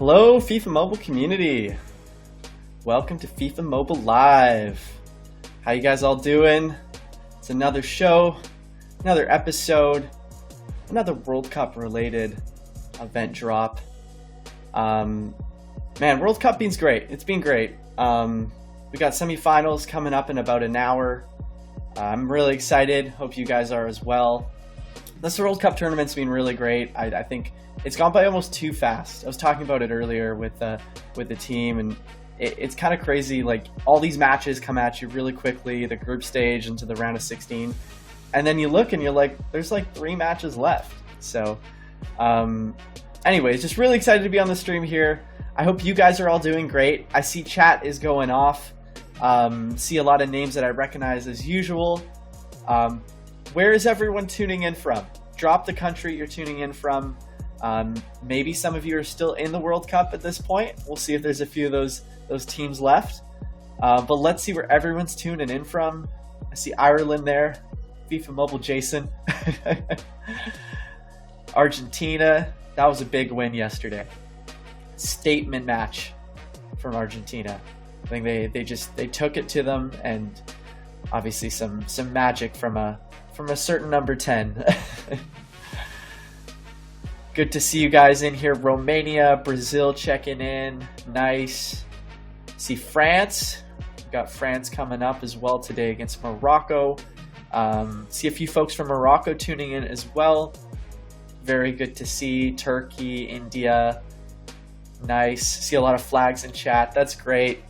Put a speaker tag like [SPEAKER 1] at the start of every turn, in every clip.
[SPEAKER 1] Hello, FIFA Mobile community. Welcome to FIFA Mobile Live. How you guys all doing? It's another show, another episode, another World Cup related event drop. Man, World Cup being great. It's been great. We got semifinals coming up in about an hour. I'm really excited. Hope you guys are as well. This World Cup tournament's been really great. I think it's gone by almost too fast. I was talking about it earlier with the team, and it's kind of crazy. Like, all these matches come at you really quickly, the group stage into the round of 16, and then you look and you're like, there's like 3 matches left. So, anyways, just really excited to be on the stream here. I hope you guys are all doing great. I see chat is going off. See a lot of names that I recognize as usual. Where is everyone tuning in from? Drop the country you're tuning in from. Maybe some of you are still in the World Cup at this point. We'll see if there's a few of those teams left. But let's see where everyone's tuning in from. I see Ireland there. FIFA Mobile Jason. Argentina. That was a big win yesterday. Statement match from Argentina. I think they took it to them, and obviously some magic from a certain number 10. Good to see you guys in here. Romania, Brazil checking in. Nice. See France. We've got France coming up as well today against Morocco. See a few folks from Morocco tuning in as well. Very good to see. Turkey, India. Nice. See a lot of flags in chat. That's great.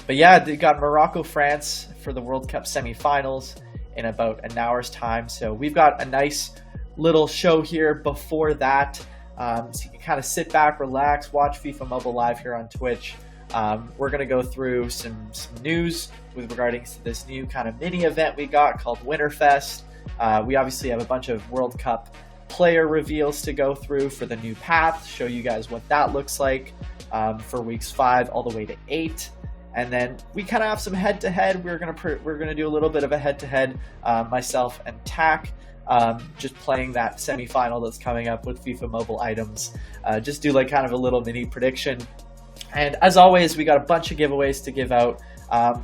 [SPEAKER 1] But yeah, they got Morocco, France for the World Cup semifinals in about an hour's time. So we've got a nice little show here before that. So you can kind of sit back, relax, watch FIFA Mobile Live here on Twitch. We're going to go through some news with regarding to this new kind of mini event we got called Winterfest. We obviously have a bunch of World Cup player reveals to go through for the new path, show you guys what that looks like for weeks 5 all the way to 8. And then we kind of have some head-to-head. We're gonna do a little bit of a head-to-head, myself and Tack, just playing that semifinal that's coming up with FIFA Mobile items. Just do like kind of a little mini prediction. And as always, we got a bunch of giveaways to give out.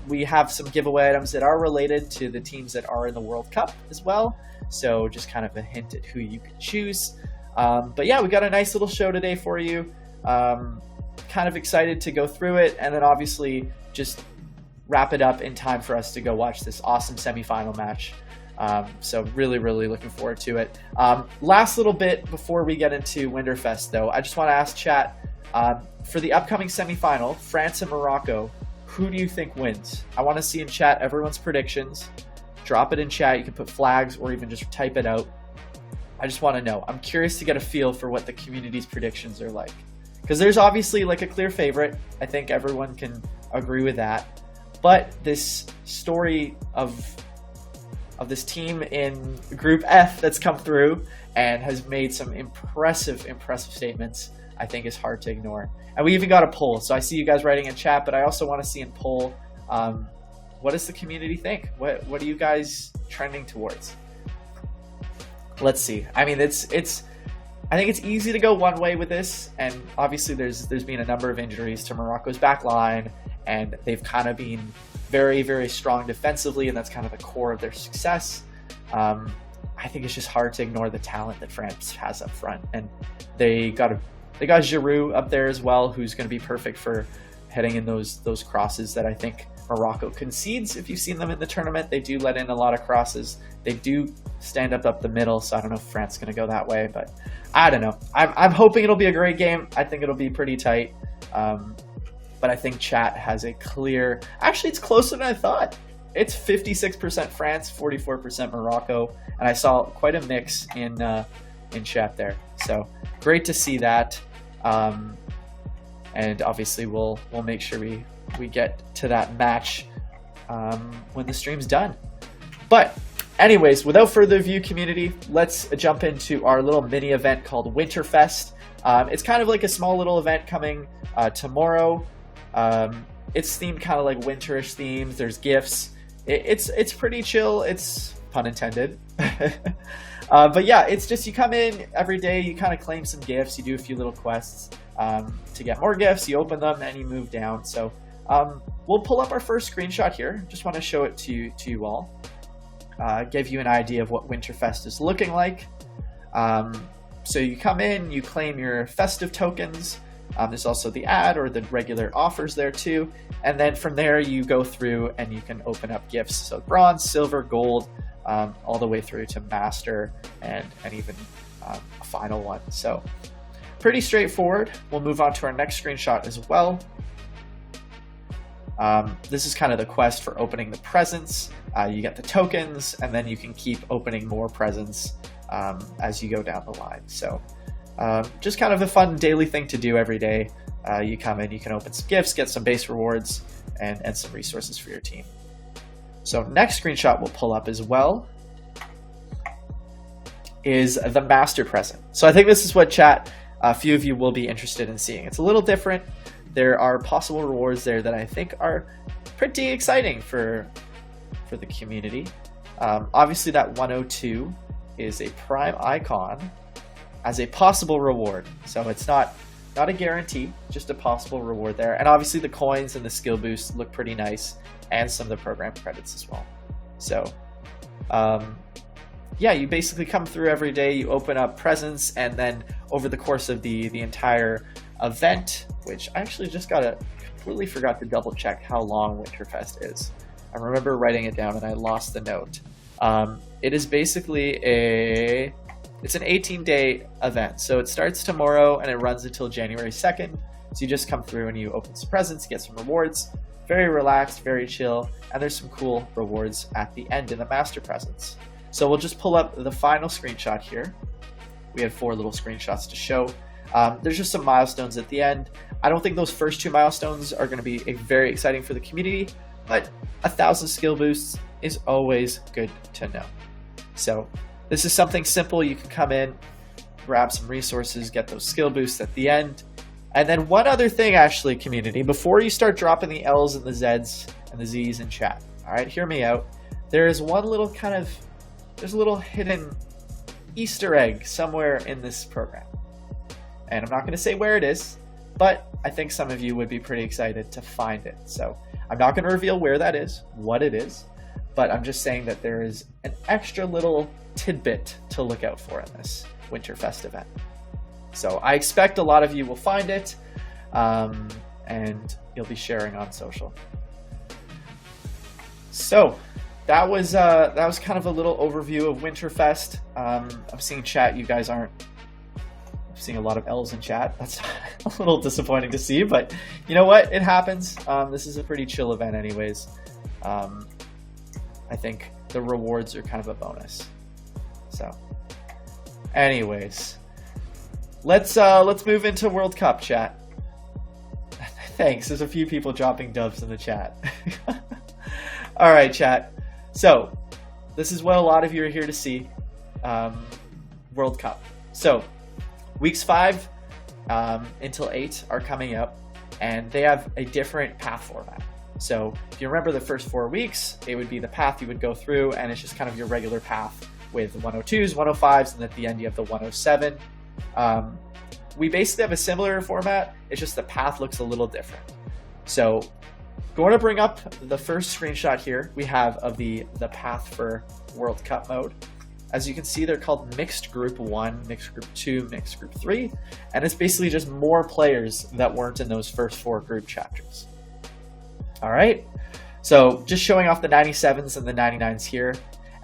[SPEAKER 1] We have some giveaway items that are related to the teams that are in the World Cup as well. So just kind of a hint at who you could choose. But yeah, we got a nice little show today for you. Kind of excited to go through it, and then obviously just wrap it up in time for us to go watch this awesome semifinal match. So really looking forward to it. Last little bit before we get into Winterfest though, I just want to ask chat, for the upcoming semifinal, France and Morocco, who do you think wins? I want to see in chat everyone's predictions. Drop it in chat. You can put flags or even just type it out. I just want to know. I'm curious to get a feel for what the community's predictions are like. Because there's obviously like a clear favorite. I think everyone can agree with that. But this story of this team in Group F that's come through and has made some impressive statements, I think is hard to ignore. And we even got a poll. So I see you guys writing in chat, but I also want to see in poll, what does the community think? What are you guys trending towards? Let's see. I mean, I think it's easy to go one way with this, and obviously there's been a number of injuries to Morocco's back line, and they've kind of been very strong defensively, and that's kind of the core of their success. I think it's just hard to ignore the talent that France has up front, and they got Giroud up there as well, who's going to be perfect for heading in those crosses that I think Morocco concedes. If you've seen them in the tournament, they do let in a lot of crosses. They do stand up the middle, so I don't know if France is going to go that way, but I don't know. I'm hoping it'll be a great game. I think it'll be pretty tight, but I think chat has a clear... Actually, it's closer than I thought. It's 56% France, 44% Morocco, and I saw quite a mix in chat there. So great to see that, and obviously we'll make sure we get to that match when the stream's done. But anyways, without further ado, community, let's jump into our little mini event called Winterfest. It's kind of like a small little event coming tomorrow. It's themed kind of like winterish themes. There's gifts. It's pretty chill. It's pun intended. But yeah, it's just you come in every day, you kind of claim some gifts, you do a few little quests to get more gifts, you open them, and you move down. So we'll pull up our first screenshot here. Just want to show it to you all. Give you an idea of what Winterfest is looking like. So you come in, you claim your festive tokens. There's also the ad or the regular offers there too. And then from there you go through and you can open up gifts. So bronze, silver, gold, all the way through to master and even a final one. So pretty straightforward. We'll move on to our next screenshot as well. This is kind of the quest for opening the presents. You get the tokens, and then you can keep opening more presents as you go down the line. So just kind of a fun daily thing to do every day. You come in, you can open some gifts, get some base rewards, and some resources for your team. So next screenshot we'll pull up as well is the master present. So I think this is what chat, a few of you will be interested in seeing. It's a little different. There are possible rewards there that I think are pretty exciting for the community. Obviously that 102 is a prime icon as a possible reward. So it's not a guarantee, just a possible reward there. And obviously the coins and the skill boosts look pretty nice, and some of the program credits as well. So yeah, you basically come through every day, you open up presents, and then over the course of the entire event, which I actually just completely forgot to double check how long Winterfest is. I remember writing it down and I lost the note. It is basically it's an 18-day event. So it starts tomorrow and it runs until January 2nd. So you just come through and you open some presents, get some rewards. Very relaxed, very chill, and there's some cool rewards at the end in the master presents. So we'll just pull up the final screenshot here. We had 4 little screenshots to show. There's just some milestones at the end. I don't think those first 2 milestones are going to be very exciting for the community, but 1,000 skill boosts is always good to know. So this is something simple. You can come in, grab some resources, get those skill boosts at the end. And then one other thing, actually, community, before you start dropping the L's and the Z's and the Z's in chat, all right, hear me out. There is one little there's a little hidden Easter egg somewhere in this program. And I'm not going to say where it is, but I think some of you would be pretty excited to find it. So I'm not going to reveal where that is, what it is, but I'm just saying that there is an extra little tidbit to look out for in this Winterfest event. So I expect a lot of you will find it, and you'll be sharing on social. So that was kind of a little overview of Winterfest. I'm seeing chat, you guys aren't seeing a lot of L's in chat. That's a little disappointing to see, but you know what? It happens. This is a pretty chill event anyways. I think the rewards are kind of a bonus. So anyways, let's move into World Cup chat. Thanks. There's a few people dropping dubs in the chat. All right, chat. So this is what a lot of you are here to see. World Cup. So weeks 5 until 8 are coming up, and they have a different path format. So if you remember the first 4 weeks, it would be the path you would go through, and it's just kind of your regular path with 102s, 105s, and at the end you have the 107. We basically have a similar format, it's just the path looks a little different. So going to bring up the first screenshot here we have of the path for World Cup mode. As you can see, they're called Mixed Group 1, Mixed Group 2, Mixed Group 3, and it's basically just more players that weren't in those first 4 group chapters. All right, so just showing off the 97s and the 99s here.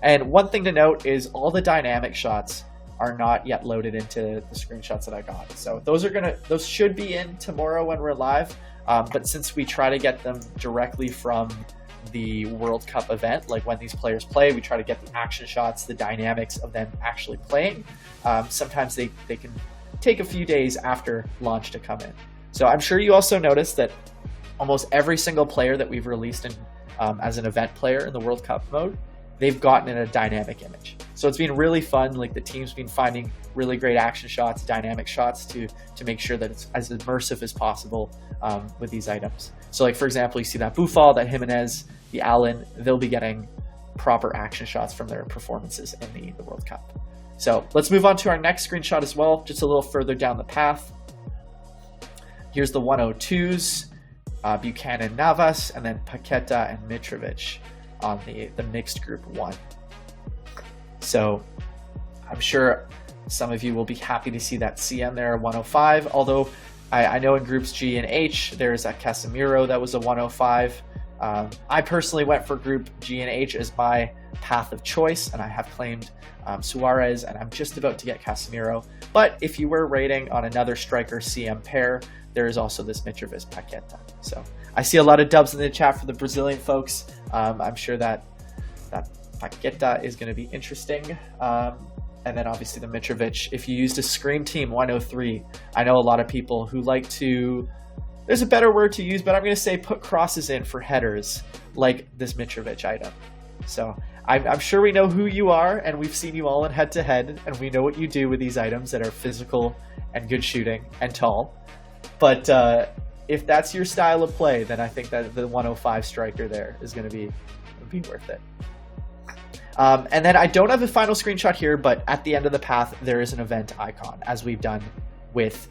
[SPEAKER 1] And one thing to note is all the dynamic shots are not yet loaded into the screenshots that I got. So those should be in tomorrow when we're live. But since we try to get them directly from the World Cup event, like when these players play, we try to get the action shots, the dynamics of them actually playing. Sometimes they can take a few days after launch to come in. So I'm sure you also noticed that almost every single player that we've released in, as an event player in the World Cup mode, they've gotten in a dynamic image. So it's been really fun. Like the team's been finding really great action shots, dynamic shots to make sure that it's as immersive as possible with these items. So like, for example, you see that Buffal, that Jimenez, the Allen, they'll be getting proper action shots from their performances in the World Cup. So let's move on to our next screenshot as well, just a little further down the path. Here's the 102s, Buchanan, Navas, and then Paqueta and Mitrovic on the mixed group 1. So I'm sure some of you will be happy to see that CM there, 105, although I know in groups G and H, there's a Casemiro that was a 105. I personally went for group G and H as my path of choice, and I have claimed Suarez, and I'm just about to get Casemiro. But if you were rating on another striker CM pair, there is also this Mitrovic Paqueta. So I see a lot of dubs in the chat for the Brazilian folks. I'm sure that Paqueta is going to be interesting. And then obviously the Mitrovic, if you used a Scream Team 103, I know a lot of people who like to, there's a better word to use, but I'm going to say put crosses in for headers like this Mitrovic item. So I'm sure we know who you are, and we've seen you all in head-to-head, and we know what you do with these items that are physical and good shooting and tall. But if that's your style of play, then I think that the 105 striker there is going to be worth it. And then I don't have a final screenshot here, but at the end of the path, there is an event icon, as we've done with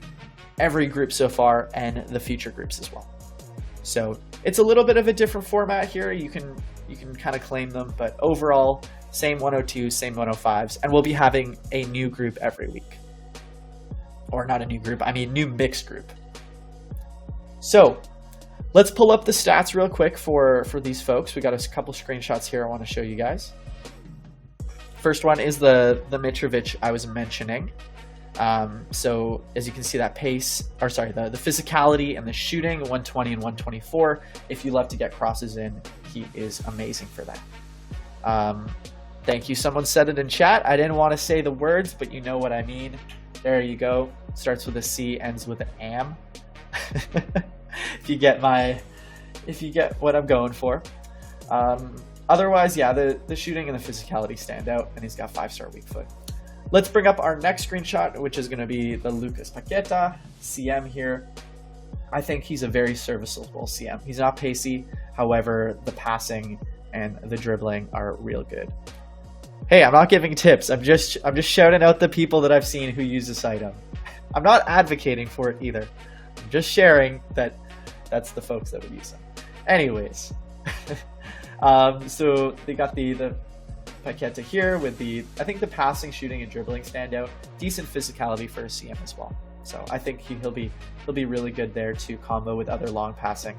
[SPEAKER 1] every group so far and the future groups as well. So it's a little bit of a different format here. You can kind of claim them, but overall, same 102s, same 105s, and we'll be having a new group every week. Or not a new group, I mean new mixed group. So let's pull up the stats real quick for these folks. We got a couple screenshots here I want to show you guys. First one is the Mitrovic I was mentioning. So as you can see, that pace, or sorry, the physicality and the shooting, 120 and 124. If you love to get crosses in, he is amazing for that. Thank you. Someone said it in chat. I didn't want to say the words, but you know what I mean. There you go. Starts with a C, ends with an am. If you get what I'm going for. Otherwise, yeah, the shooting and the physicality stand out, and he's got 5-star weak foot. Let's bring up our next screenshot, which is going to be the Lucas Paqueta CM here. I think he's a very serviceable CM. He's not pacey, however, the passing and the dribbling are real good. Hey, I'm not giving tips. I'm just shouting out the people that I've seen who use this item. I'm not advocating for it either. I'm just sharing that that's the folks that would use them. Anyways. So they got the Paqueta here with I think the passing, shooting, and dribbling stand out. Decent physicality for a CM as well. So I think he'll be really good there to combo with other long passing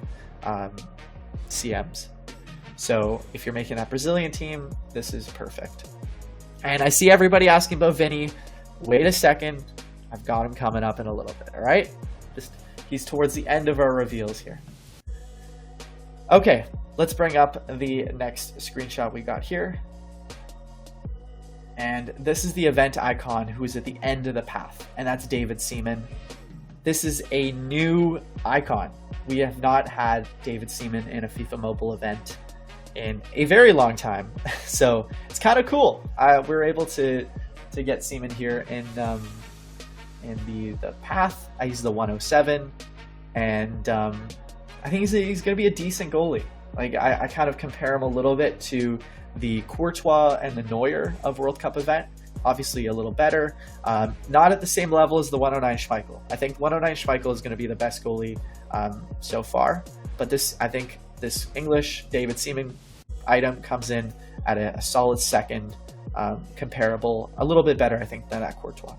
[SPEAKER 1] CMs. So if you're making that Brazilian team, this is perfect. And I see everybody asking about Vinny. Wait a second, I've got him coming up in a little bit. All right, he's towards the end of our reveals here. Okay. Let's bring up the next screenshot we got here. And this is the event icon who is at the end of the path, and that's David Seaman. This is a new icon. We have not had David Seaman in a FIFA Mobile event in a very long time. So it's kind of cool. We're able to get Seaman here in the path. I use the 107, and I think he's going to be a decent goalie. Like I kind of compare him a little bit to the Courtois and the Neuer of World Cup event. Obviously a little better. Not at the same level as the 109 Schmeichel. I think 109 Schmeichel is going to be the best goalie so far. But I think this English David Seaman item comes in at a solid second, comparable, a little bit better, I think, than that Courtois.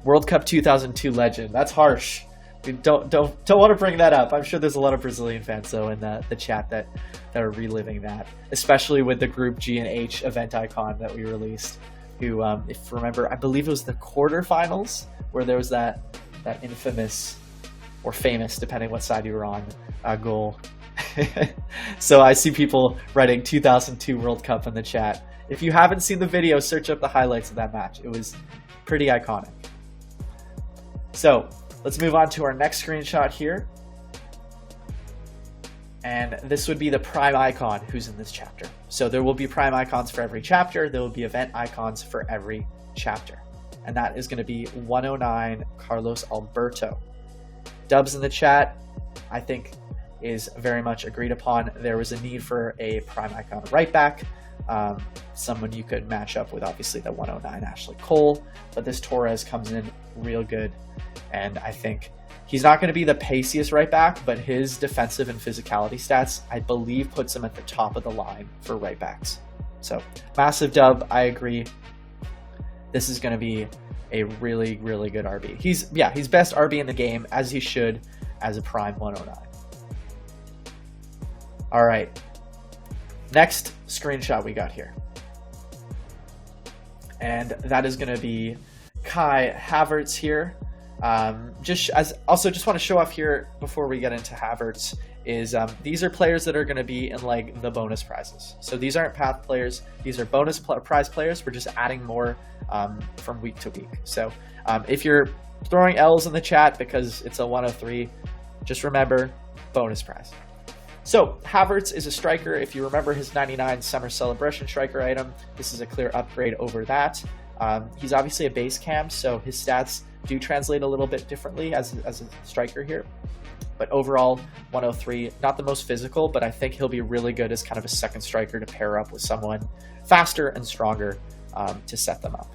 [SPEAKER 1] World Cup 2002 legend. That's harsh. We don't want to bring that up. I'm sure there's a lot of Brazilian fans though in the chat that are reliving that, especially with the group G and H event icon that we released. Who, if you remember, I believe it was the quarterfinals where there was that infamous or famous, depending what side you were on, goal. So I see people writing 2002 World Cup in the chat. If you haven't seen the video, search up the highlights of that match. It was pretty iconic. So let's move on to our next screenshot here. And this would be the prime icon who's in this chapter. So there will be prime icons for every chapter. There will be event icons for every chapter. And that is going to be 109 Carlos Alberto. Dubs in the chat. I think is very much agreed upon. There was a need for a prime icon right back, someone you could match up with, obviously the 109 Ashley Cole, but this Torres comes in real good, and I think he's not going to be the paciest right back, but his defensive and physicality stats, I believe, puts him at the top of the line for right backs. So massive dub. I agree. This is going to be a really, really good RB. He's best RB in the game, as he should, as a prime 109. All right. Next screenshot we got here. And that is going to be Kai Havertz here. Just want to show off here before we get into Havertz is these are players that are going to be in like the bonus prizes. So these aren't path players. These are bonus prize players. We're just adding more from week to week. So if you're throwing L's in the chat because it's a 103, just remember bonus prize. So Havertz is a striker. If you remember his 99 Summer Celebration striker item, this is a clear upgrade over that. He's obviously a base cam, so his stats do translate a little bit differently as a striker here. But overall, 103, not the most physical, but I think he'll be really good as kind of a second striker to pair up with someone faster and stronger to set them up.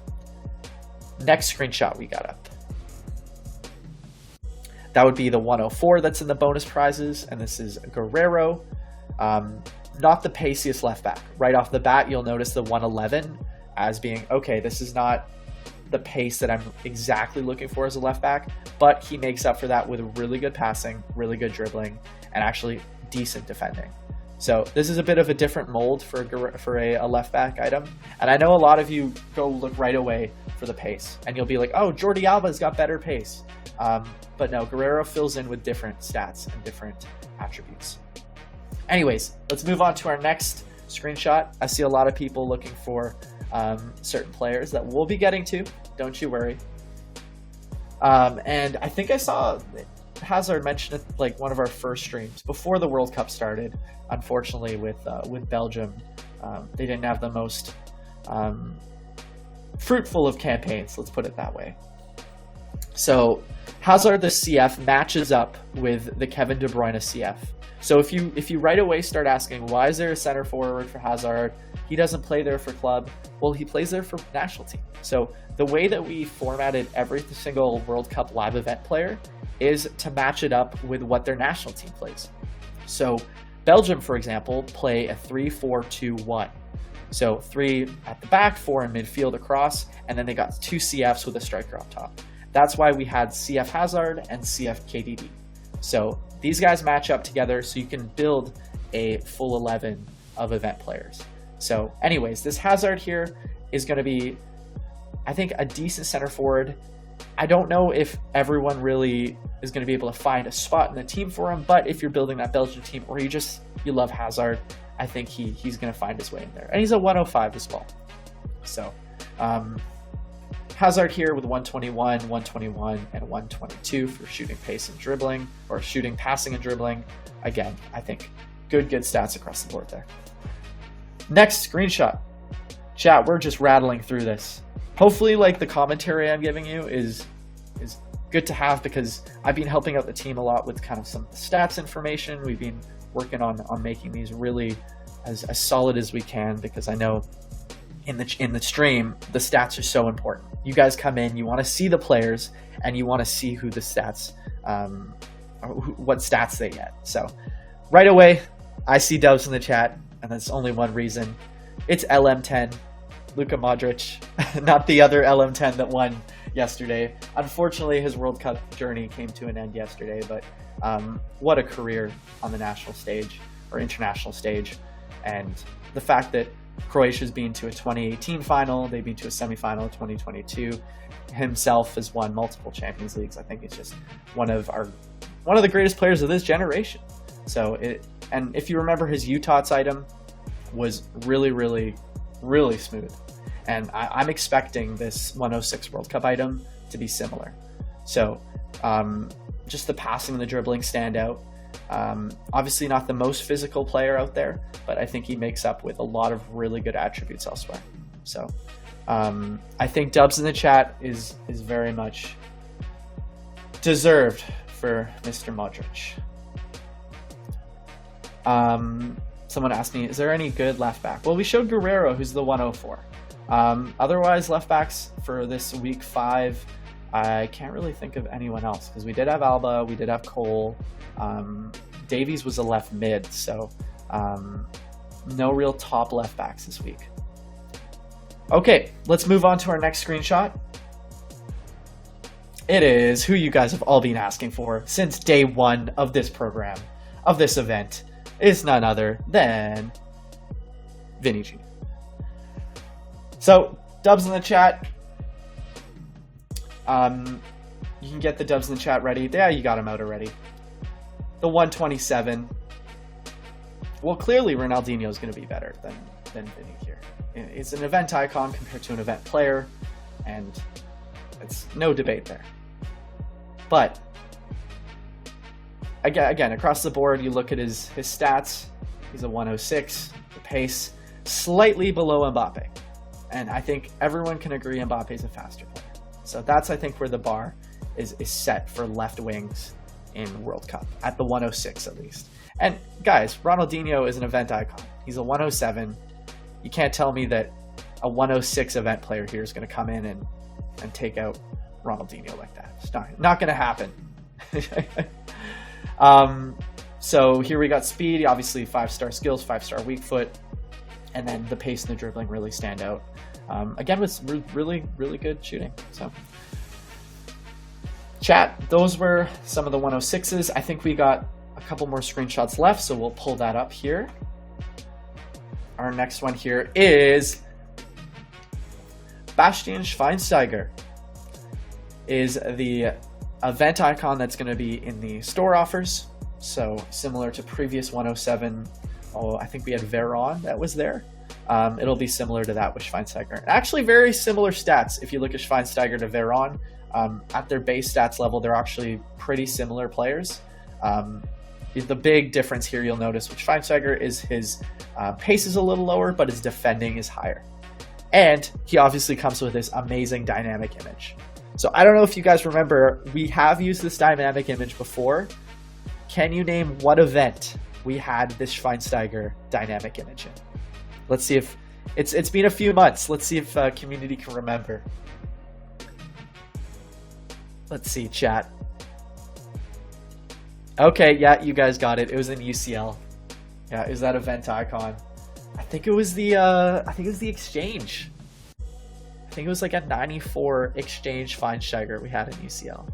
[SPEAKER 1] Next screenshot we got up. That would be the 104 that's in the bonus prizes, and this is Guerrero. Not the paciest left back. Right off the bat, you'll notice the 111 as being, okay, this is not the pace that I'm exactly looking for as a left back, but he makes up for that with really good passing, really good dribbling, and actually decent defending. So this is a bit of a different mold for a left back item. And I know a lot of you go look right away for the pace, and you'll be like, oh, Jordi Alba's got better pace. But no, Guerrero fills in with different stats and different attributes. Anyways, let's move on to our next screenshot. I see a lot of people looking for certain players that we'll be getting to. Don't you worry. And I think I saw Hazard mention it like one of our first streams before the World Cup started. Unfortunately, with Belgium, they didn't have the most fruitful of campaigns. Let's put it that way. So Hazard the CF matches up with the Kevin De Bruyne CF. So if you right away start asking, why is there a center forward for Hazard? He doesn't play there for club. Well, he plays there for national team. So the way that we formatted every single World Cup live event player is to match it up with what their national team plays. So Belgium, for example, play a 3-4-2-1. So 3 at the back, 4 in midfield across, and then they got 2 CFs with a striker up top. That's why we had CF Hazard and CF KDB. So these guys match up together so you can build a full 11 of event players. So anyways, this Hazard here is going to be, I think, a decent center forward. I don't know if everyone really is going to be able to find a spot in the team for him, but if you're building that Belgian team or you love Hazard, I think he's going to find his way in there. And he's a 105 as well. So Hazard here with 121, 121, and 122 for shooting pace and dribbling, or shooting, passing, and dribbling. Again, I think good stats across the board there. Next screenshot. Chat, we're just rattling through this. Hopefully, like, the commentary I'm giving you is good to have, because I've been helping out the team a lot with kind of some of the stats information. We've been working on making these really as solid as we can, because I know in the stream, the stats are so important. You guys come in, you want to see the players, and you want to see who the stats, what stats they get. So right away, I see dubs in the chat, and that's only one reason. It's LM10, Luka Modric, not the other LM10 that won yesterday. Unfortunately, his World Cup journey came to an end yesterday, but what a career on the national stage or international stage. And the fact that Croatia's been to a 2018 final, they've been to a semifinal in 2022. Himself has won multiple Champions Leagues. I think it's just one of the greatest players of this generation. So and if you remember, his UTOTS item was really, really, really smooth. And I'm expecting this 106 World Cup item to be similar. So just the passing and the dribbling stand out. Obviously not the most physical player out there, but I think he makes up with a lot of really good attributes elsewhere. So I think dubs in the chat is very much deserved for Mr. Modric. Someone asked me, is there any good left back? Well, we showed Guerrero, who's the 104. Otherwise, left backs for this week 5, I can't really think of anyone else because we did have Alba, we did have Cole. Davies was a left mid, so no real top left backs this week. Okay, let's move on to our next screenshot. It is who you guys have all been asking for since day 1 of this program, of this event. It's none other than Vinny G. So, dubs in the chat. You can get the dubs in the chat ready. Yeah, you got them out already. The 127. Well, clearly Ronaldinho is going to be better than Vinny here. It's an event icon compared to an event player, and it's no debate there. But again, across the board, you look at his stats. He's a 106. The pace slightly below Mbappe, and I think everyone can agree Mbappe is a faster player. So that's, I think, where the bar is set for left wings in World Cup, at the 106 at least. And guys, Ronaldinho is an event icon. He's a 107. You can't tell me that a 106 event player here is going to come in and take out Ronaldinho like that. It's not going to happen. So here we got speed, obviously 5-star skills, 5-star weak foot, and then the pace and the dribbling really stand out. Again, with really, really good shooting. So, chat, those were some of the 106s. I think we got a couple more screenshots left, so we'll pull that up here. Our next one here is Bastian Schweinsteiger. Is the event icon that's going to be in the store offers. So similar to previous 107. I think we had Veron that was there. It'll be similar to that with Schweinsteiger. Actually, very similar stats if you look at Schweinsteiger to Veron. At their base stats level, they're actually pretty similar players. The big difference here you'll notice with Schweinsteiger is his pace is a little lower, but his defending is higher. And he obviously comes with this amazing dynamic image. So I don't know if you guys remember, we have used this dynamic image before. Can you name what event we had this Schweinsteiger dynamic image in? Let's see if it's been a few months. Let's see if community can remember. Let's see, chat. Okay, yeah, you guys got it. It was in UCL. Yeah, it was that event icon. I think it was the exchange. I think it was like a 94 exchange Schweinsteiger we had in UCL.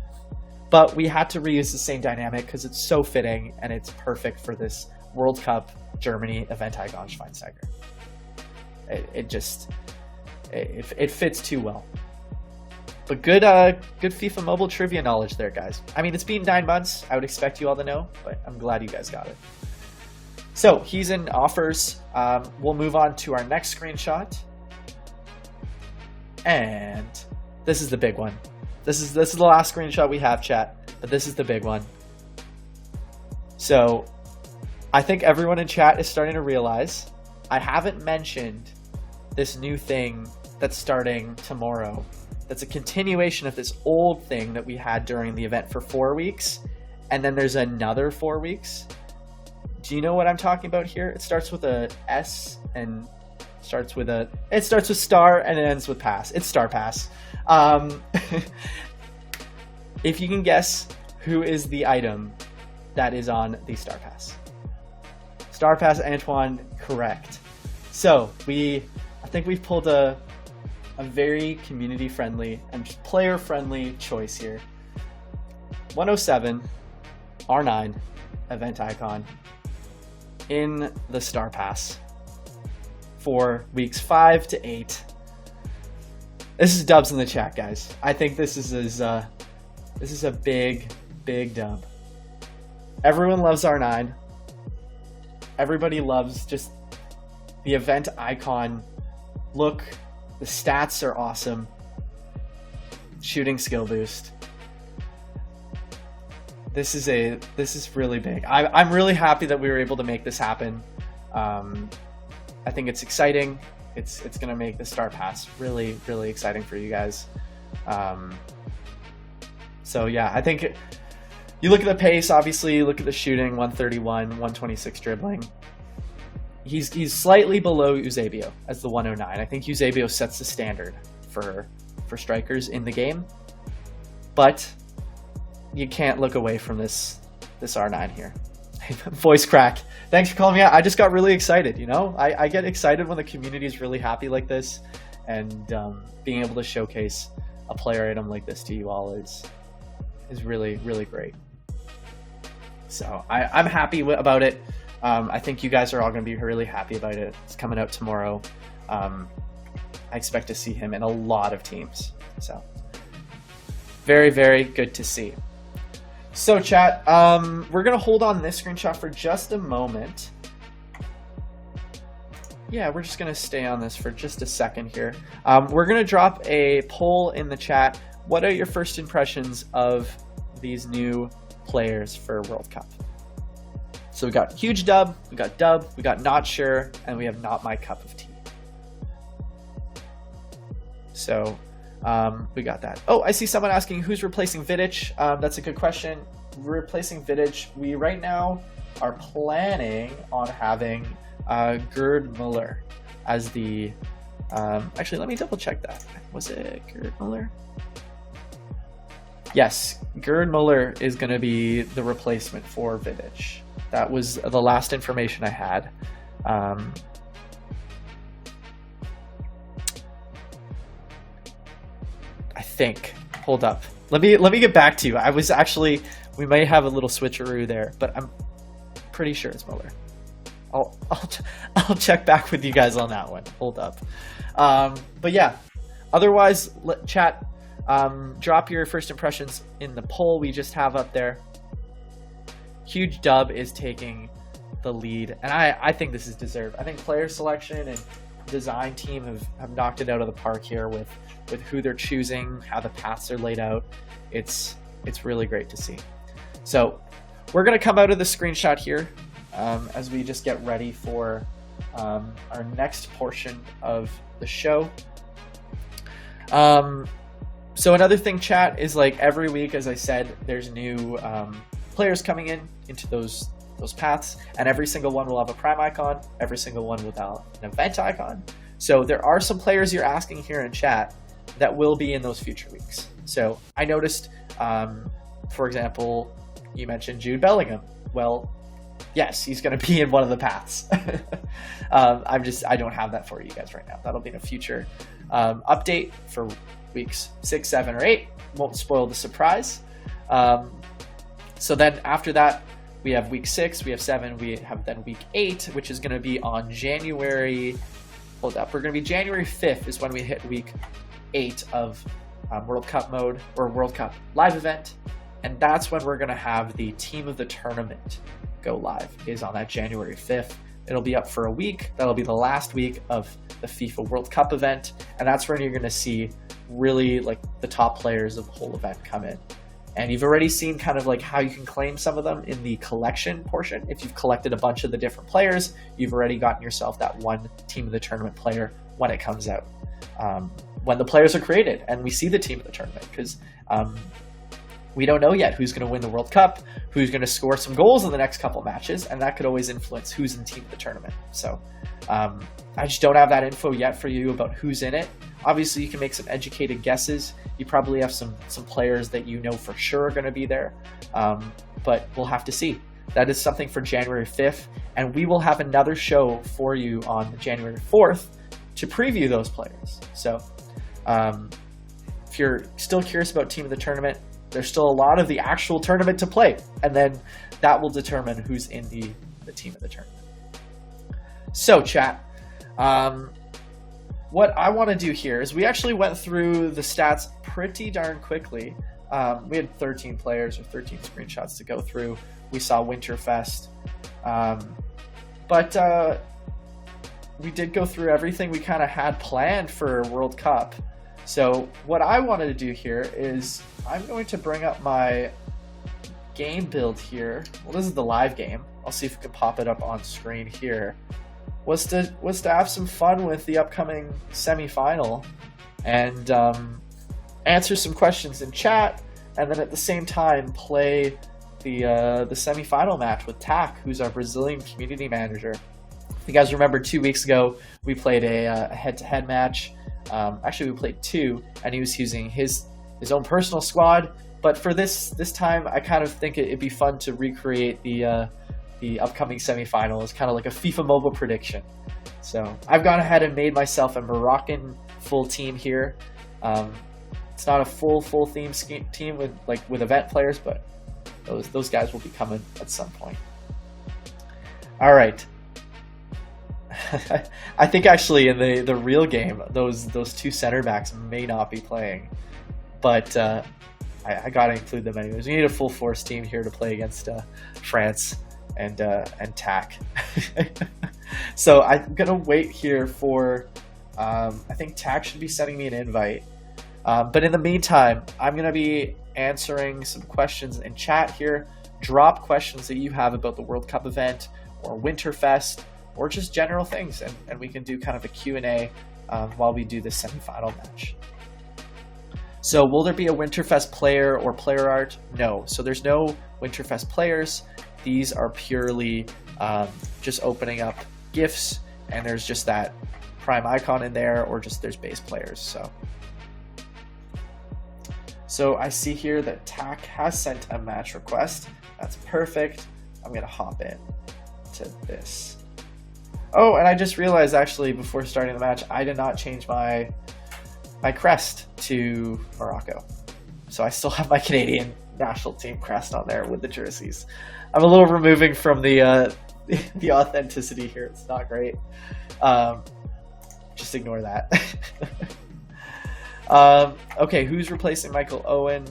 [SPEAKER 1] But we had to reuse the same dynamic because it's so fitting and it's perfect for this World Cup Germany event icon Schweinsteiger. It fits too well. But good FIFA mobile trivia knowledge there, guys. I mean, it's been 9 months. I would expect you all to know, but I'm glad you guys got it. So he's in offers. We'll move on to our next screenshot. And this is the big one. This is the last screenshot we have, chat, but this is the big one. So I think everyone in chat is starting to realize I haven't mentioned this new thing that's starting tomorrow. That's a continuation of this old thing that we had during the event for 4 weeks. And then there's another 4 weeks. Do you know what I'm talking about here? It starts with a S and it starts with star and it ends with pass. It's Star Pass. If you can guess who is the item that is on the Star Pass. Star Pass, Antwan, correct. So I think we've pulled a very community-friendly and player-friendly choice here. 107 R9 event icon in the Star Pass for weeks 5 to 8. This is dubs in the chat, guys. I think this is a big dub. Everyone loves R9. Everybody loves just the event icon look. The stats are awesome. Shooting skill boost. This is really big. I'm really happy that we were able to make this happen. I think it's exciting. It's going to make the Star Pass really, really exciting for you guys. So yeah, I think You look at the pace, obviously, you look at the shooting, 131, 126 dribbling. He's slightly below Eusebio as the 109. I think Eusebio sets the standard for strikers in the game. But you can't look away from this R9 here. Voice crack. Thanks for calling me out. I just got really excited, you know? I get excited when the community is really happy like this, and being able to showcase a player item like this to you all is really, really great. So I'm happy about it. I think you guys are all going to be really happy about it. It's coming out tomorrow. I expect to see him in a lot of teams. So very, very good to see. So chat, we're going to hold on this screenshot for just a moment. Yeah, we're just going to stay on this for just a second here. We're going to drop a poll in the chat. What are your first impressions of these new players for World Cup? So we got huge dub, we got not sure, and we have not my cup of tea. So we got that. Oh, I see someone asking who's replacing Vidic. That's a good question. We're replacing Vidic. We right now are planning on having Gerd Muller as the... actually, let me double check that. Was it Gerd Muller? Yes, Gerd Muller is going to be the replacement for Vidic. That was the last information I had. I think. Hold up. Let me get back to you. I was actually, we may have a little switcheroo there, but I'm pretty sure it's Muller. I'll check back with you guys on that one. Hold up. But yeah, otherwise, chat. Drop your first impressions in the poll we just have up there. Huge dub is taking the lead, and I think this is deserved. I think player selection and design team have knocked it out of the park here with who they're choosing, how the paths are laid out. It's really great to see. So we're going to come out of the screenshot here as we just get ready for our next portion of the show. So another thing, chat, is like every week, as I said, there's new players coming into those paths, and every single one will have a prime icon, every single one without an event icon. So there are some players you're asking here in chat that will be in those future weeks. So I noticed, for example, you mentioned Jude Bellingham. Well, yes, he's going to be in one of the paths. I don't have that for you guys right now. That'll be in a future update for weeks 6, 7, or 8. Won't spoil the surprise. So then after that, we have week 6, we have 7, we have then week 8, which is going to be on January. Hold up, we're going to be January 5th is when we hit week 8 of World Cup mode, or World Cup live event, and that's when we're going to have the team of the tournament go live. Is on that January 5th. It'll be up for a week. That'll be the last week of the FIFA World Cup event, and that's when you're going to see really like the top players of the whole event come in. And you've already seen kind of like how you can claim some of them in the collection portion. If you've collected a bunch of the different players, you've already gotten yourself that one team of the tournament player when it comes out. When the players are created and we see the team of the tournament, because we don't know yet who's going to win the World Cup, who's going to score some goals in the next couple matches, and that could always influence who's in team of the tournament. So I just don't have that info yet for you about who's in it. Obviously, you can make some educated guesses. You probably have some players that you know for sure are going to be there, but we'll have to see. That is something for January 5th, and we will have another show for you on January 4th to preview those players. So if you're still curious about team of the tournament, there's still a lot of the actual tournament to play, and then that will determine who's in the team of the tournament. So chat, what I want to do here is we actually went through the stats pretty darn quickly. We had 13 players or 13 screenshots to go through. We saw Winterfest, but we did go through everything we kind of had planned for World Cup. So what I wanted to do here is I'm going to bring up my game build here. Well, this is the live game. I'll see if we can pop it up on screen here. Was to have some fun with the upcoming semifinal and answer some questions in chat, and then at the same time play the semi-final match with Tak, who's our Brazilian community manager. If you guys remember, 2 weeks ago we played a head-to-head match. Actually, we played 2, and he was using his own personal squad. But for this time, I kind of think it'd be fun to recreate the upcoming semi-final as kind of like a FIFA mobile prediction. So I've gone ahead and made myself a Moroccan full team here. It's not a full theme team with event players, but those guys will be coming at some point. All right. I think actually in the real game, those 2 center backs may not be playing, but I gotta include them anyways. We need a full force team here to play against France and Tak. So I'm gonna wait here for. I think Tak should be sending me an invite, but in the meantime, I'm gonna be answering some questions in chat here. Drop questions that you have about the World Cup event or Winterfest or just general things, and we can do kind of a Q&A while we do this semi-final match. So will there be a Winterfest player or player art? No. So there's no Winterfest players. These are purely just opening up gifts, and there's just that prime icon in there, or just there's base players. So I see here that Tak has sent a match request. That's perfect. I'm gonna hop in to this. Oh, and I just realized actually before starting the match, I did not change my crest to Morocco. So I still have my Canadian national team crest on there with the jerseys. I'm a little removing from the authenticity here. It's not great. Just ignore that. Okay, who's replacing Michael Owen?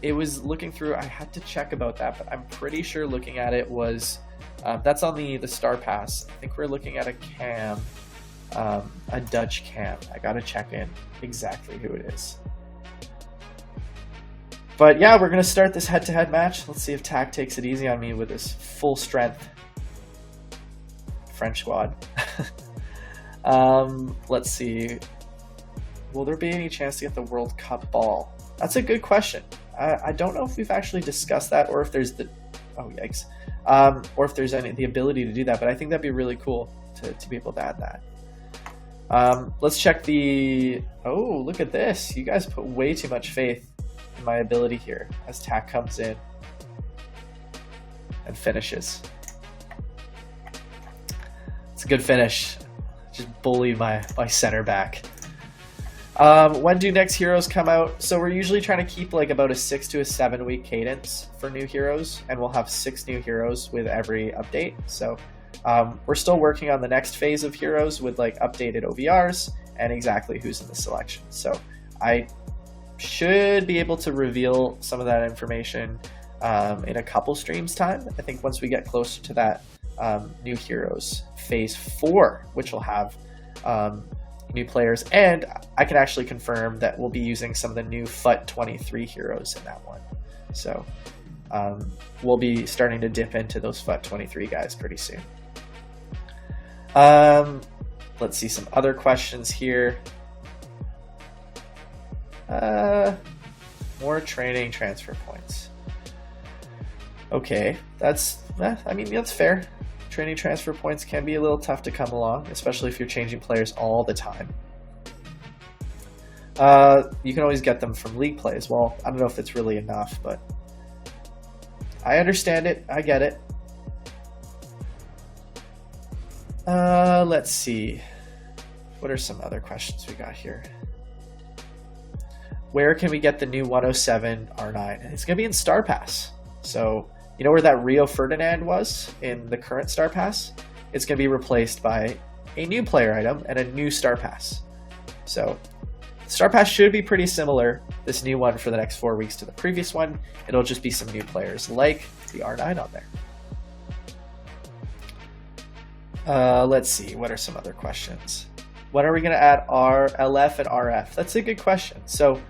[SPEAKER 1] It was looking through, I had to check about that, but I'm pretty sure looking at it was, that's on the Star Pass. I think we're looking at a cam, a Dutch cam. I gotta check in exactly who it is. But yeah, we're gonna start this head-to-head match. Let's see if Tak takes it easy on me with his full strength French squad. Let's see. Will there be any chance to get the World Cup ball? That's a good question. I don't know if we've actually discussed that, or if there's or if there's the ability to do that. But I think that'd be really cool to be able to add that. Let's check the. Oh, look at this! You guys put way too much faith in my ability here as Tak comes in and finishes. It's a good finish. Just bullied my center back. When do next heroes come out? So we're usually trying to keep like about a 6 to 7 week cadence for new heroes, and we'll have 6 new heroes with every update. So we're still working on the next phase of heroes with like updated OVRs and exactly who's in the selection. So I should be able to reveal some of that information in a couple streams time. I think once we get closer to that new heroes phase 4, which will have new players, and I can actually confirm that we'll be using some of the new FUT 23 heroes in that one. So we'll be starting to dip into those FUT 23 guys pretty soon. Let's see some other questions here. More training transfer points. Okay, that's fair. Training transfer points can be a little tough to come along, especially if you're changing players all the time. You can always get them from league play as well. I don't know if it's really enough, but I understand it. I get it. Let's see. What are some other questions we got here? Where can we get the new 107 R9? It's going to be in Star Pass. So you know where that Rio Ferdinand was in the current Star Pass? It's going to be replaced by a new player item and a new Star Pass. So Star Pass should be pretty similar, this new one for the next 4 weeks to the previous one. It'll just be some new players like the R9 on there. Let's see, what are some other questions? When are we going to add LF and RF? That's a good question. So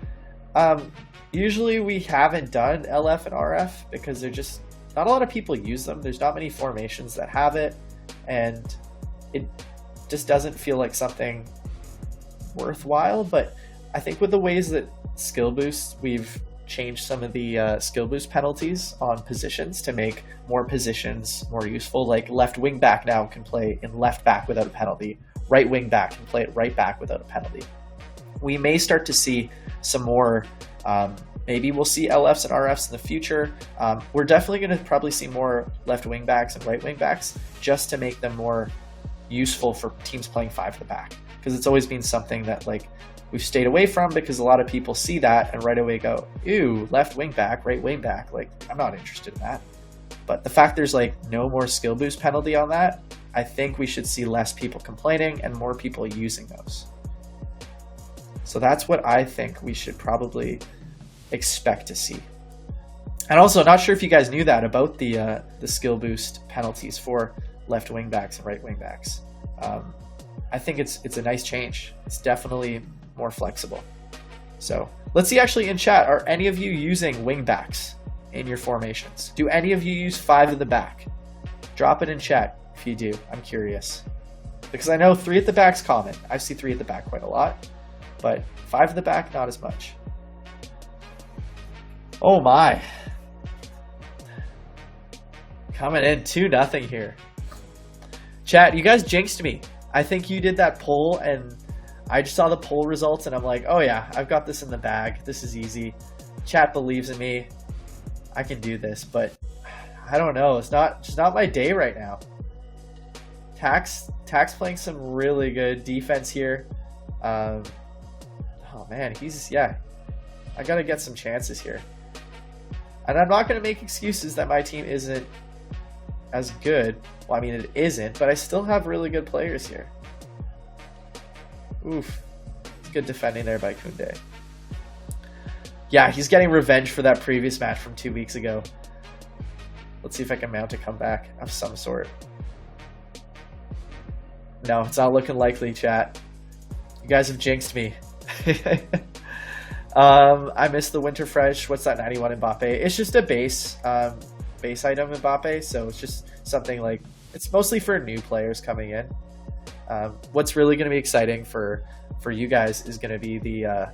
[SPEAKER 1] usually we haven't done LF and RF because they're just not a lot of people use them. There's not many formations that have it, and it just doesn't feel like something worthwhile. But I think with the ways that skill boosts we've change some of the skill boost penalties on positions to make more positions more useful. Like left wing back now can play in left back without a penalty. Right wing back can play at right back without a penalty. We may start to see some more, maybe we'll see LFs and RFs in the future. We're definitely going to probably see more left wing backs and right wing backs just to make them more useful for teams playing 5 at the back. Because it's always been something that like we've stayed away from, because a lot of people see that and right away go, ew, left wing back, right wing back. Like, I'm not interested in that. But the fact there's like no more skill boost penalty on that, I think we should see less people complaining and more people using those. So that's what I think we should probably expect to see. And also, not sure if you guys knew that about the skill boost penalties for left wing backs and right wing backs. I think it's a nice change. It's definitely more flexible. So let's see actually in chat, are any of you using wing backs in your formations? Do any of you use 5 in the back? Drop it in chat if you do. I'm curious. Because I know 3 at the back's common. I see 3 at the back quite a lot. But 5 at the back, not as much. Oh my. Coming in 2-0 here. Chat, you guys jinxed me. I think you did that poll and I just saw the poll results and I'm like, oh yeah, I've got this in the bag. This is easy. Chat believes in me. I can do this, but I don't know. It's just not my day right now. Tax playing some really good defense here. Oh man, I gotta get some chances here. And I'm not gonna make excuses that my team isn't as good. Well, I mean, it isn't, but I still have really good players here. Oof. It's good defending there by Koundé. Yeah, he's getting revenge for that previous match from 2 weeks ago. Let's see if I can mount a comeback of some sort. No, it's not looking likely, chat. You guys have jinxed me. I missed the Winter Fresh. What's that 91 Mbappe? It's just a base item Mbappe, so it's just something like, it's mostly for new players coming in. What's really going to be exciting for you guys is going to be the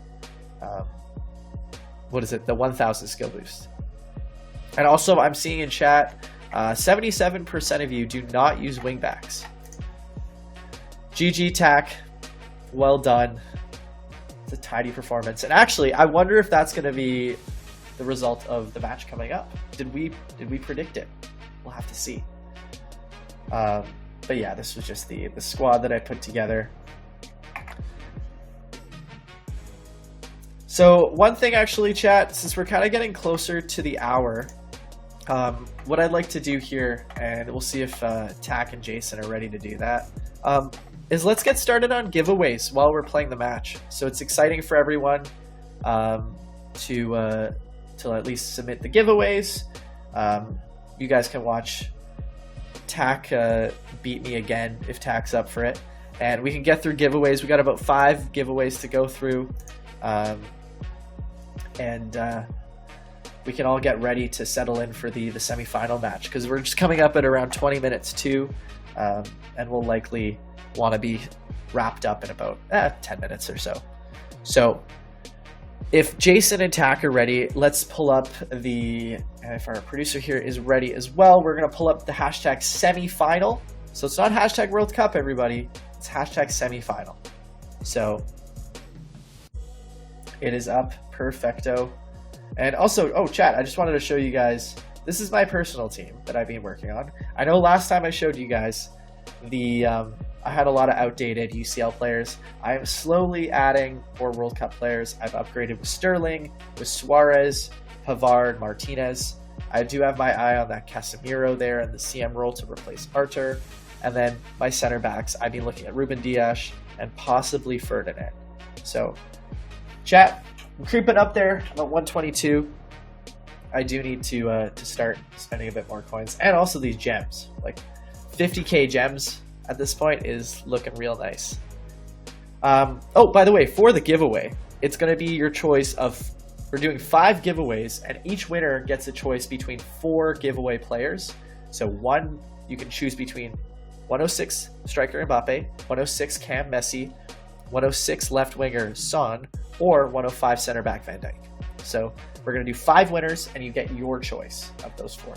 [SPEAKER 1] the 1000 skill boost. And also, I'm seeing in chat, 77% of you do not use wingbacks. GG Tac, well done. It's a tidy performance. And actually, I wonder if that's going to be the result of the match coming up. Did we predict it? We'll have to see. But yeah, this was just the squad that I put together. So one thing actually, chat, since we're kind of getting closer to the hour, what I'd like to do here, and we'll see if Tac and Jason are ready to do that, is let's get started on giveaways while we're playing the match. So it's exciting for everyone to at least submit the giveaways. You guys can watch Tac beat me again if Tac's up for it, and we can get through giveaways. We got about 5 giveaways to go through, and we can all get ready to settle in for the semifinal match, because we're just coming up at around 20 minutes too, and we'll likely want to be wrapped up in about 10 minutes or so. So if Jason and Tac are ready, let's pull up and if our producer here is ready as well, we're going to pull up the hashtag semifinal. So it's not hashtag World Cup, everybody. It's hashtag semifinal. So it is up. Perfecto. And also, chat, I just wanted to show you guys, this is my personal team that I've been working on. I know last time I showed you guys I had a lot of outdated UCL players. I am slowly adding more World Cup players. I've upgraded with Sterling, with Suarez, Pavard, Martinez. I do have my eye on that Casemiro there in the CM role to replace Artur. And then my center backs, I've been looking at Ruben Dias and possibly Ferdinand. So, chat, I'm creeping up there. I'm at 122. I do need to start spending a bit more coins. And also these gems. Like 50k gems at this point is looking real nice. Oh, by the way, for the giveaway, it's going to be your choice of, we're doing 5 giveaways, and each winner gets a choice between 4 giveaway players. So you can choose between 106 striker Mbappe, 106 Cam Messi, 106 left winger Son, or 105 center back Van Dijk. So we're going to do 5 winners, and you get your choice of those 4.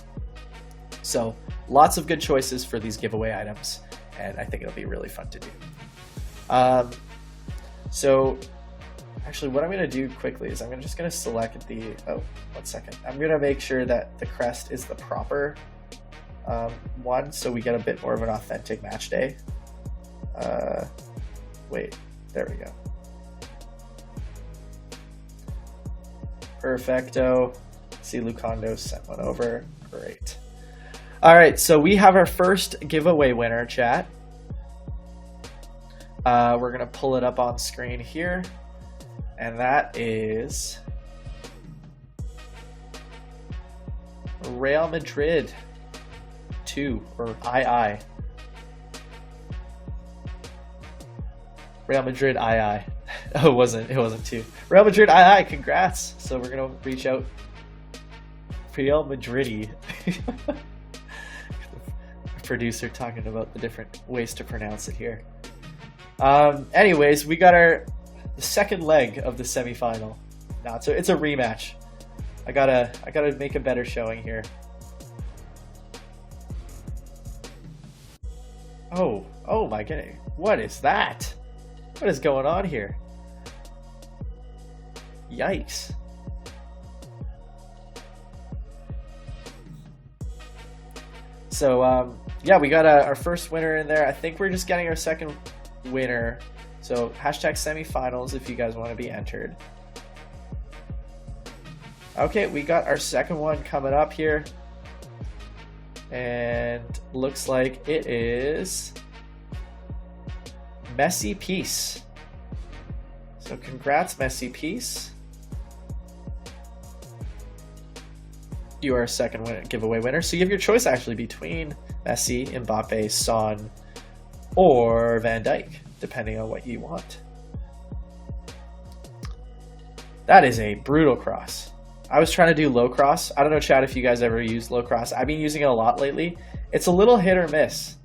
[SPEAKER 1] So lots of good choices for these giveaway items, and I think it'll be really fun to do. So actually what I'm going to do quickly is I'm just going to select the, oh, 1 second. I'm going to make sure that the crest is the proper one, so we get a bit more of an authentic match day. Wait, there we go. Perfecto. See, Lucondo sent one over. Great. All right, so we have our first giveaway winner, chat. We're going to pull it up on screen here. And that is Real Madrid 2, or II. Real Madrid II. Oh, it wasn't 2. Real Madrid II, congrats. So we're gonna reach out. Real Madrid-y. Producer talking about the different ways to pronounce it here. Anyways, we got the second leg of the semifinal. Now it's a rematch. I gotta make a better showing here. Oh my goodness. What is that? What is going on here? Yikes. So yeah, we got our first winner in there. I think we're just getting our second winner. So hashtag semifinals if you guys want to be entered. Okay, we got our second one coming up here. And looks like it is Messy Peace. So congrats, Messy Peace. You are a second giveaway winner. So you have your choice actually between Messi, Mbappe, Son, or Van Dijk, depending on what you want. That is a brutal cross. I was trying to do low cross. I don't know, chat, if you guys ever used low cross. I've been using it a lot lately. It's a little hit or miss.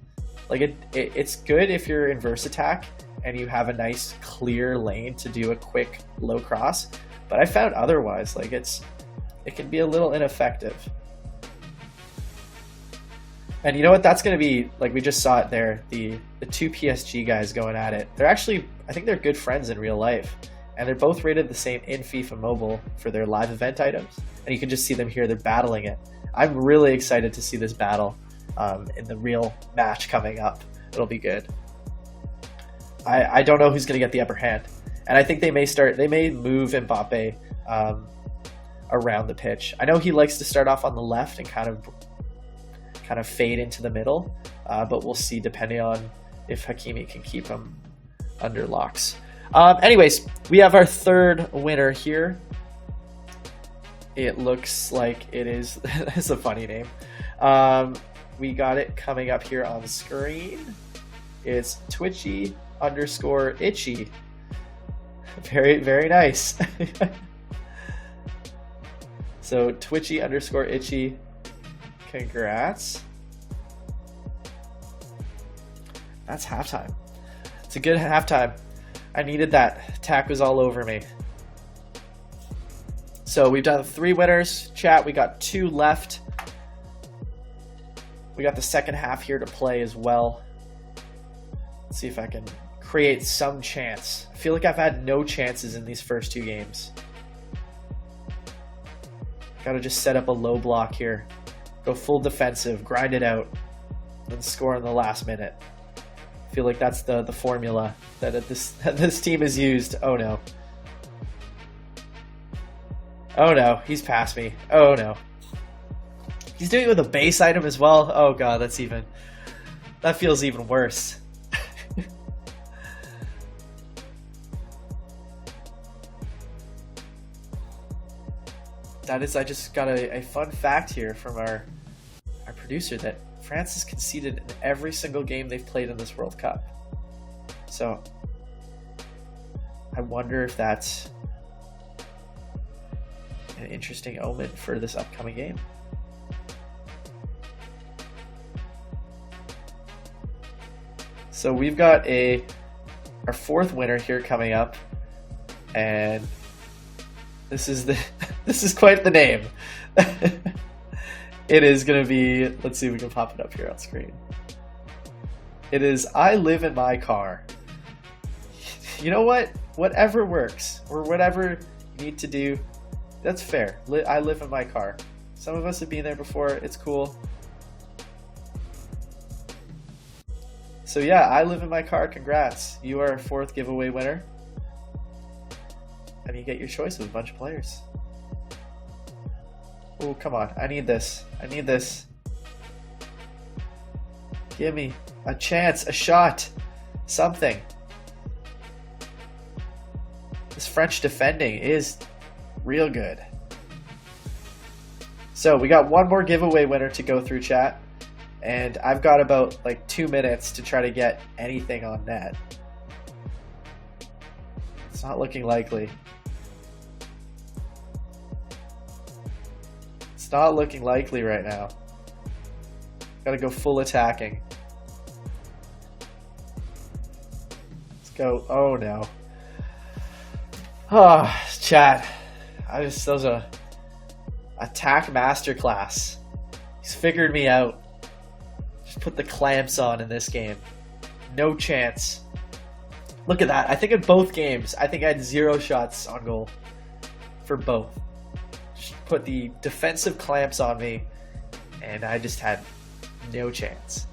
[SPEAKER 1] Like it's good if you're in verse attack and you have a nice clear lane to do a quick low cross. But I found otherwise, like it can be a little ineffective. And you know what? That's going to be, like we just saw it there, the 2 PSG guys going at it. They're actually, I think they're good friends in real life. And they're both rated the same in FIFA Mobile for their live event items. And you can just see them here, they're battling it. I'm really excited to see this battle in the real match coming up. It'll be good. I don't know who's going to get the upper hand. And I think they may move Mbappe around the pitch. I know he likes to start off on the left and kind of fade into the middle, but we'll see depending on if Hakimi can keep him under locks. Anyways, we have our third winner here. It looks like it is it's a funny name. We got it coming up here on the screen. It's Twitchy_itchy. Very, very nice. So Twitchy_itchy, congrats. That's halftime. It's a good halftime. I needed that. Tack was all over me. So we've done 3 winners. Chat, we got 2 left. We got the second half here to play as well. Let's see if I can create some chance. I feel like I've had no chances in these first 2 games. Gotta just set up a low block here. Go full defensive, grind it out, and score in the last minute. I feel like that's the formula that this team has used. Oh no. Oh no, he's past me. Oh no. He's doing it with a base item as well. Oh god, that feels even worse. I just got a fun fact here from our producer that France has conceded in every single game they've played in this World Cup. So I wonder if that's an interesting omen for this upcoming game. So we've got our 4th winner here coming up, and This is the this is quite the name. It is gonna be, let's see if we can pop it up here on screen. It is I live in my car. You know what? Whatever works, or whatever you need to do, that's fair. I live in my car. Some of us have been there before, it's cool. So yeah, I live in my car, congrats. You are our 4th giveaway winner. And you get your choice of a bunch of players. Oh, come on, I need this. I need this. Give me a chance, a shot, something. This French defending is real good. So we got one more giveaway winner to go through, chat. And I've got about like 2 minutes to try to get anything on net. It's not looking likely. It's not looking likely right now. Gotta go full attacking. Let's go. Oh no. Oh, chat. That was a attack masterclass. He's figured me out. Just put the clamps on in this game. No chance. Look at that. I think in both games, I think I had 0 shots on goal for both. Just put the defensive clamps on me, and I just had no chance.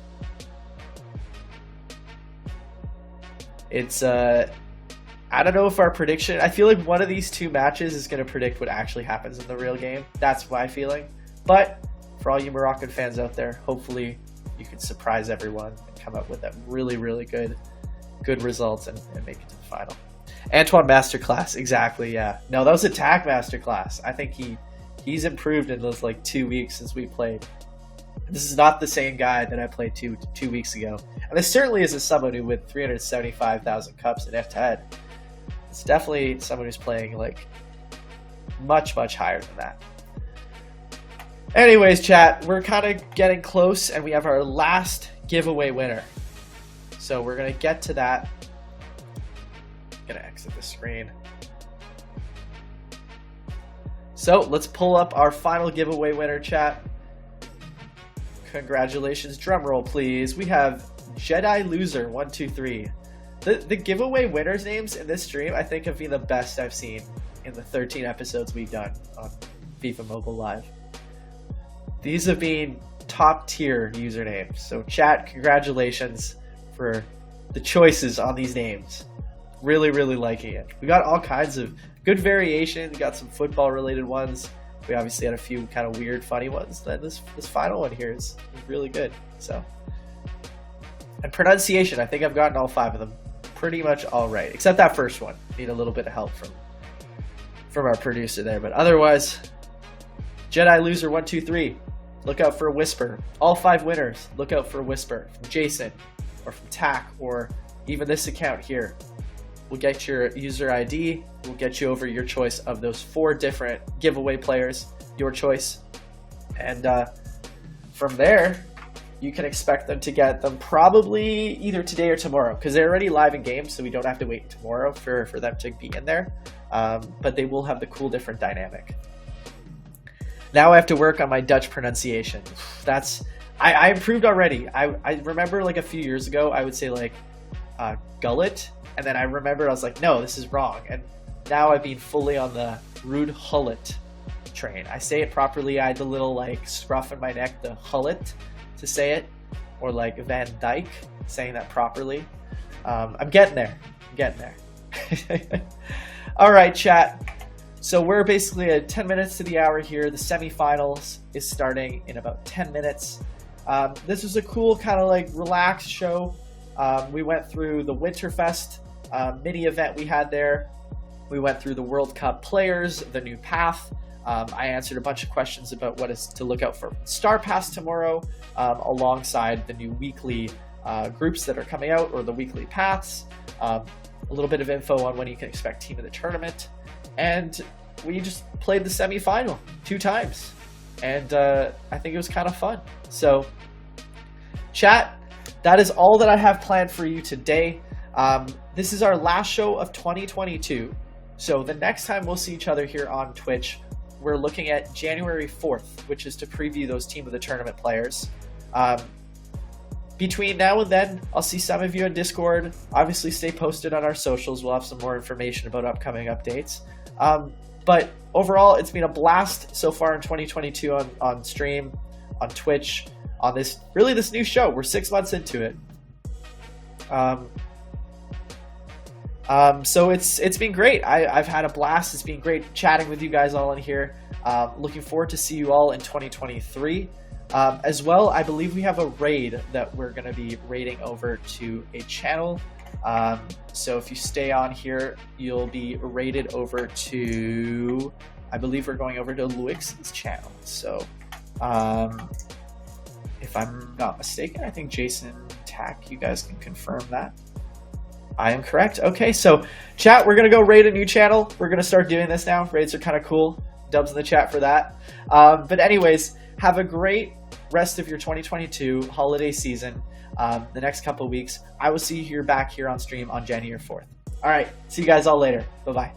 [SPEAKER 1] It's, I don't know if our prediction, I feel like one of these 2 matches is going to predict what actually happens in the real game. That's my feeling. But for all you Moroccan fans out there, hopefully you can surprise everyone and come up with that really, really good results and make it to the final. Antwan masterclass, exactly, yeah. No, that was attack masterclass. I think he's improved in those like 2 weeks since we played. This is not the same guy that I played two weeks ago. And this certainly isn't someone who with 375,000 cups in head-to-head. It's definitely someone who's playing like much, much higher than that. Anyways, chat, we're kind of getting close, and we have our last giveaway winner. So we're going to get to that. I'm going to exit the screen. So let's pull up our final giveaway winner, chat. Congratulations. Drum roll, please. We have Jedi Loser 123. The giveaway winners' names in this stream, I think, have been the best I've seen in the 13 episodes we've done on FIFA Mobile Live. These have been top tier usernames. So chat, congratulations for the choices on these names. Really, really liking it. We got all kinds of good variation. We got some football related ones. We obviously had a few kind of weird, funny ones. Then this final one here is really good. So, and pronunciation, I think I've gotten all 5 of them pretty much all right, except that first one. Need a little bit of help from our producer there, but otherwise, Jedi Loser 123. Look out for a whisper. All 5 winners, look out for a whisper from Jason or from Tack or even this account here. We'll get your user ID. We'll get you over your choice of those 4 different giveaway players, your choice. And from there, you can expect them to get them probably either today or tomorrow, because they're already live in game, so we don't have to wait tomorrow for them to be in there. But they will have the cool different dynamic. Now I have to work on my Dutch pronunciation. I improved already. I remember like a few years ago, I would say like gullet. And then I remembered, I was like, no, this is wrong. And now I've been fully on the Ruud Gullit train. I say it properly. I had the little like scruff in my neck, the Gullit to say it. Or like Van Dijk, saying that properly. I'm getting there. All right, chat. So we're basically at 10 minutes to the hour here. The semifinals is starting in about 10 minutes. This was a cool kind of like relaxed show. We went through the Winterfest mini event we had there. We went through the World Cup players, the new path. I answered a bunch of questions about what is to look out for Star Pass tomorrow, alongside the new weekly groups that are coming out, or the weekly paths. A little bit of info on when you can expect team of the tournament. And we just played the semifinal 2 times. And I think it was kind of fun. So, chat, that is all that I have planned for you today. This is our last show of 2022. So the next time we'll see each other here on Twitch, we're looking at January 4th, which is to preview those Team of the Tournament players. Between now and then, I'll see some of you on Discord. Obviously, stay posted on our socials. We'll have some more information about upcoming updates. But overall, it's been a blast so far in 2022 on stream, on Twitch, on this new show. We're 6 months into it. So it's been great. I've had a blast. It's been great chatting with you guys all in here. Looking forward to see you all in 2023. As well, I believe we have a raid that we're going to be raiding over to a channel. So if you stay on here, you'll be raided over to, I believe we're going over to Luix's channel. So if I'm not mistaken, I think Jason Tack, you guys can confirm that. I am correct. Okay, so chat, we're going to go raid a new channel. We're going to start doing this now. Raids are kind of cool. Dubs in the chat for that. But anyways, have a great rest of your 2022 holiday season. The next couple of weeks. I will see you back here on stream on January 4th. All right, see you guys all later. Bye-bye.